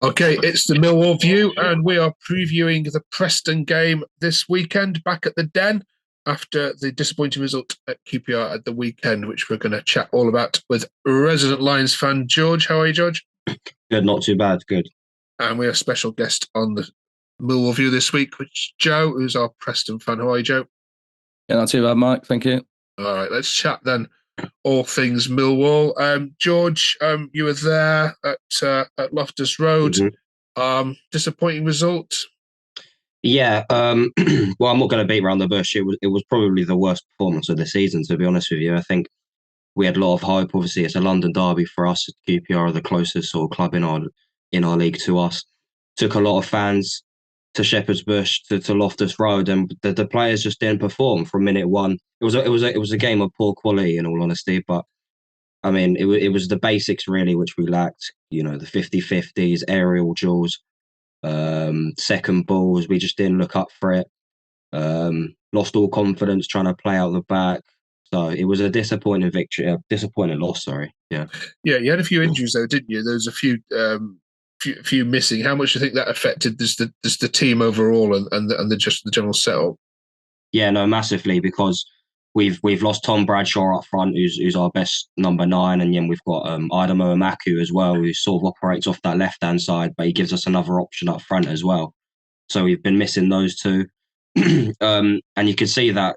Okay, it's the Millwall View, and we are previewing the Preston game this weekend back at the Den after the disappointing result at QPR at the weekend, which we're going to chat all about with resident Lions fan George. How are you, George? Good, not too bad. Good. And we have a special guest on the Millwall View this week, which is Joe, who's our Preston fan. How are you, Joe? Yeah, not too bad, Mike. Thank you. All right, let's chat then. All things Millwall. George, you were there at Loftus Road. Disappointing result. Yeah. Well, I'm not going to beat around the bush. It was probably the worst performance of the season, to be honest with you. I think we had a lot of hope. Obviously, it's a London derby for us. QPR are the closest sort of club in our league to us. Took a lot of fans to Shepherd's Bush to Loftus Road, and the players just didn't perform from minute one. It was a game of poor quality, in all honesty. But I mean, it was the basics really which we lacked. You know, the 50-50s, aerial duels, second balls. We just didn't look up for it. Lost all confidence trying to play out the back. So it was a disappointing victory, a disappointing loss. Sorry. Yeah. Yeah, you had a few injuries though, didn't you? There was a few missing. How much do you think that affected the team overall and the general setup? Yeah, no, massively, because we've lost Tom Bradshaw up front, who's our best number 9, and then we've got Idamo Amaku as well, who sort of operates off that left hand side, but he gives us another option up front as well. So we've been missing those two. And you can see that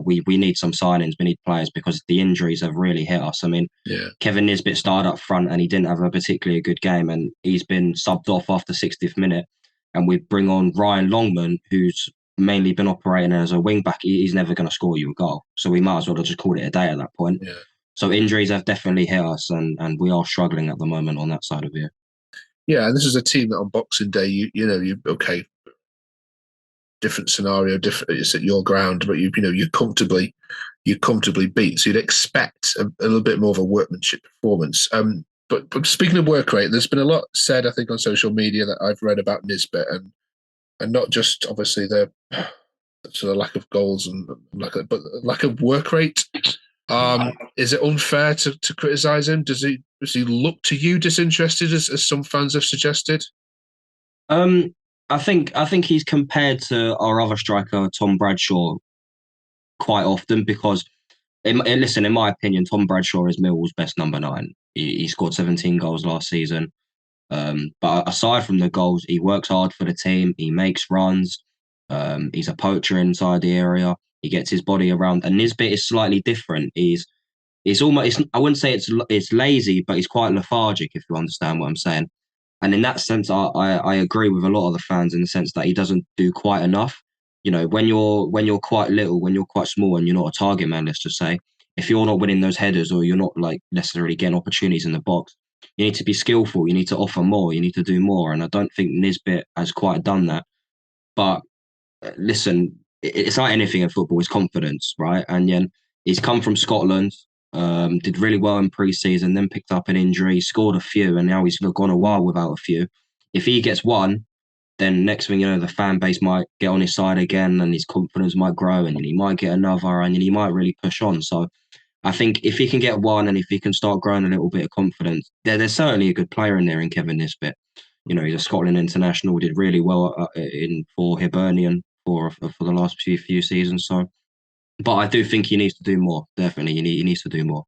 we need some signings, we need players, because the injuries have really hit us. I mean, Kevin Nisbet started up front and he didn't have a particularly good game, and he's been subbed off after 60th minute. And we bring on Ryan Longman, who's mainly been operating as a wing back. He's never going to score you a goal, so we might as well have just called it a day at that point. Yeah. So injuries have definitely hit us, and we are struggling at the moment on that side of it. Yeah, and this is a team that on Boxing Day, you different scenario, it's at your ground, but you comfortably beat. So you'd expect a little bit more of a workmanship performance. But speaking of work rate, there's been a lot said, I think, on social media that I've read about Nisbet, and not just obviously the sort of lack of goals but lack of work rate. Is it unfair to criticise him? Does he look to you disinterested, as some fans have suggested? I think he's compared to our other striker, Tom Bradshaw, quite often, because in my opinion, Tom Bradshaw is Millwall's best number 9. He scored 17 goals last season. But aside from the goals, he works hard for the team. He makes runs. He's a poacher inside the area. He gets his body around. And Nisbet is slightly different. He's almost, I wouldn't say it's lazy, but he's quite lethargic, if you understand what I'm saying. And in that sense, I agree with a lot of the fans in the sense that he doesn't do quite enough. You know, when you're quite little, when you're quite small, and you're not a target man, let's just say, if you're not winning those headers, or you're not like necessarily getting opportunities in the box, you need to be skillful. You need to offer more. You need to do more. And I don't think Nisbet has quite done that. But listen, it's like anything in football. It's confidence, right? And then he's come from Scotland. Did really well in pre-season, then picked up an injury, scored a few, and now he's gone a while without a few. If he gets one, then next thing you know, the fan base might get on his side again, and his confidence might grow, and he might get another, and he might really push on. So I think if he can get one, and if he can start growing a little bit of confidence, there's certainly a good player in there in Kevin Nisbet. You know, he's a Scotland international, did really well for Hibernian for the last few seasons. So. But I do think he needs to do more. Definitely, he needs to do more.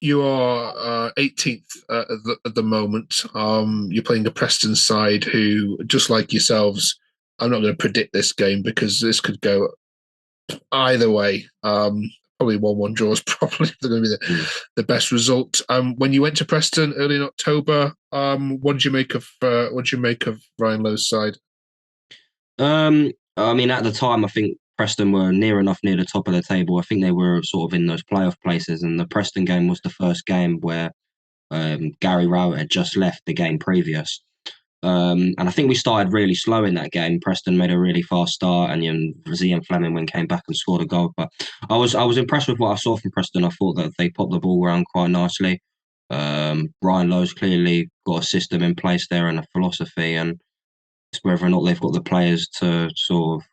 You are 18th at the moment. You're playing a Preston side who, just like yourselves, I'm not going to predict this game because this could go either way. Probably 1-1 draw is probably going to be the best result. When you went to Preston early in October, what did you make of Ryan Lowe's side? I mean, at the time, I think Preston were near the top of the table. I think they were sort of in those playoff places, and the Preston game was the first game where Gary Rowett had just left the game previous. And I think we started really slow in that game. Preston made a really fast start, and Zian Fleming came back and scored a goal. But I was impressed with what I saw from Preston. I thought that they popped the ball around quite nicely. Ryan Lowe's clearly got a system in place there and a philosophy, and it's whether or not they've got the players to sort of,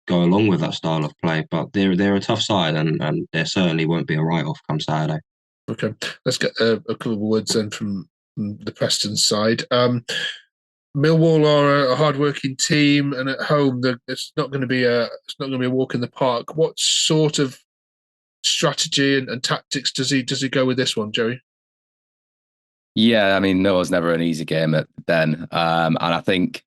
go along with that style of play. But they're a tough side, and there certainly won't be a write-off come Saturday. Okay, let's get a couple of words then from the Preston side. Millwall are a hard-working team, and at home, it's not going to be a walk in the park. What sort of strategy and tactics does he go with this one, Joey? Yeah, I mean, no, it was never an easy game then, and I think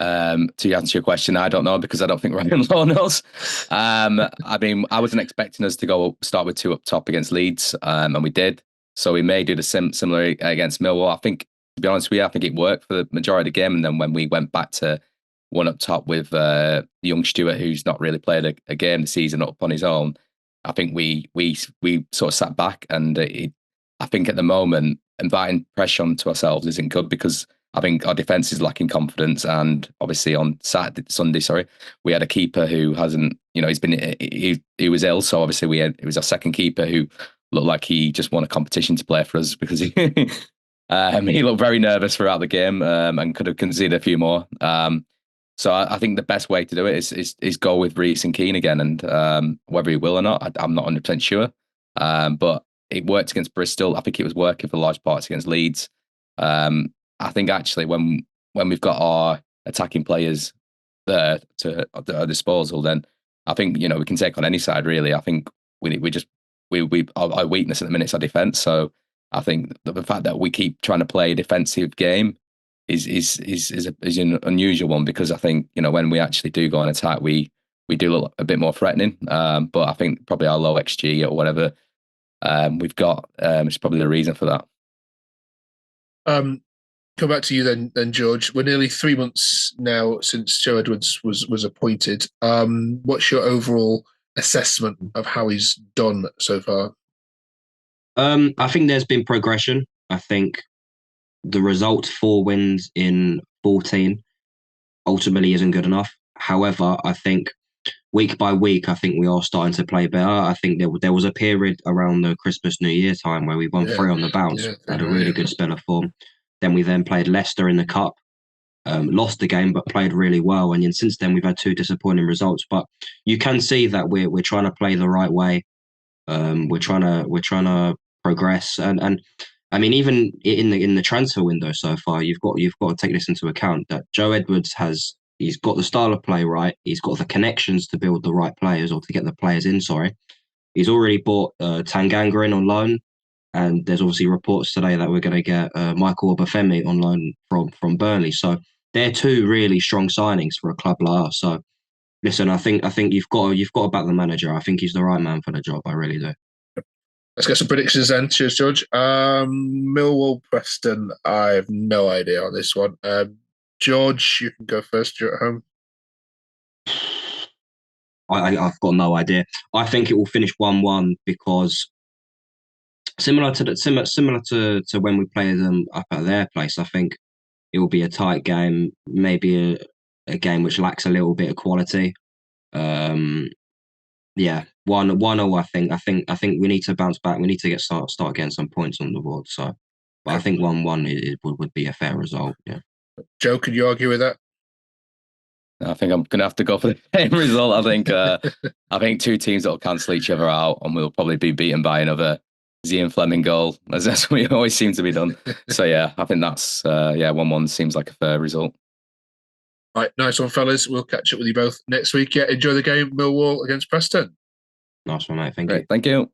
to answer your question, I don't know because I don't think Ryan Law knows. I mean, I wasn't expecting us to start with 2 up top against Leeds, and we did. So we may do the similar against Millwall. I think, to be honest with you, I think it worked for the majority of the game. And then when we went back to 1 up top with young Stewart, who's not really played a game this season up on his own, I think we sort of sat back. And I think at the moment, inviting pressure onto ourselves isn't good because I think our defence is lacking confidence, and obviously on Sunday, we had a keeper who hasn't, he was ill, so obviously it was our second keeper who looked like he just won a competition to play for us because he he looked very nervous throughout the game and could have conceded a few more. So I think the best way to do it is go with Reece and Keane again, and whether he will or not, I'm not 100% sure. But it worked against Bristol. I think it was working for large parts against Leeds. I think actually when we've got our attacking players there to our disposal, then I think we can take on any side really. I think our weakness at the minute is our defence. So I think the fact that we keep trying to play a defensive game is an unusual one because I think when we actually do go on attack, we do look a bit more threatening. But I think probably our low XG or whatever we've got is probably the reason for that. Come back to you then, George. We're nearly 3 months now since Joe Edwards was appointed. What's your overall assessment of how he's done so far? I think there's been progression. I think the result 4 wins in 14 ultimately isn't good enough. However, I think week by week, I think we are starting to play better. I think there was a period around the Christmas New Year time where we won 3 on the bounce, had a really good spell of form. Then we played Leicester in the Cup, lost the game, but played really well. And since then, we've had 2 disappointing results. But you can see that we're trying to play the right way. We're trying to progress. And I mean, even in the transfer window so far, you've got to take this into account that Joe Edwards he's got the style of play right. He's got the connections to build the right players or to get the players in. Sorry, he's already bought Tanganga in on loan. And there's obviously reports today that we're going to get Michael Obafemi on loan from Burnley. So they're 2 really strong signings for a club like us. So listen, I think you've got to back the manager. I think he's the right man for the job. I really do. Let's get some predictions then. Cheers, George. Millwall, Preston. I have no idea on this one. George, you can go first. You're at home. I've got no idea. I think it will finish 1-1 because similar to when we play them up at their place, I think it will be a tight game, maybe a game which lacks a little bit of quality. Yeah, 1-1. I think we need to bounce back. We need to start getting some points on the board. So, but I think 1-1 would be a fair result. Yeah. Joe, can you argue with that? I think I'm gonna have to go for the same result. I think 2 teams that will cancel each other out, and we'll probably be beaten by another Zian Fleming goal, as we always seem to be done. So yeah, I think that's 1-1 seems like a fair result. All right, nice one, fellas. We'll catch up with you both next week. Yeah, enjoy the game, Millwall against Preston. Nice one, mate. Thank Great, you. thank you.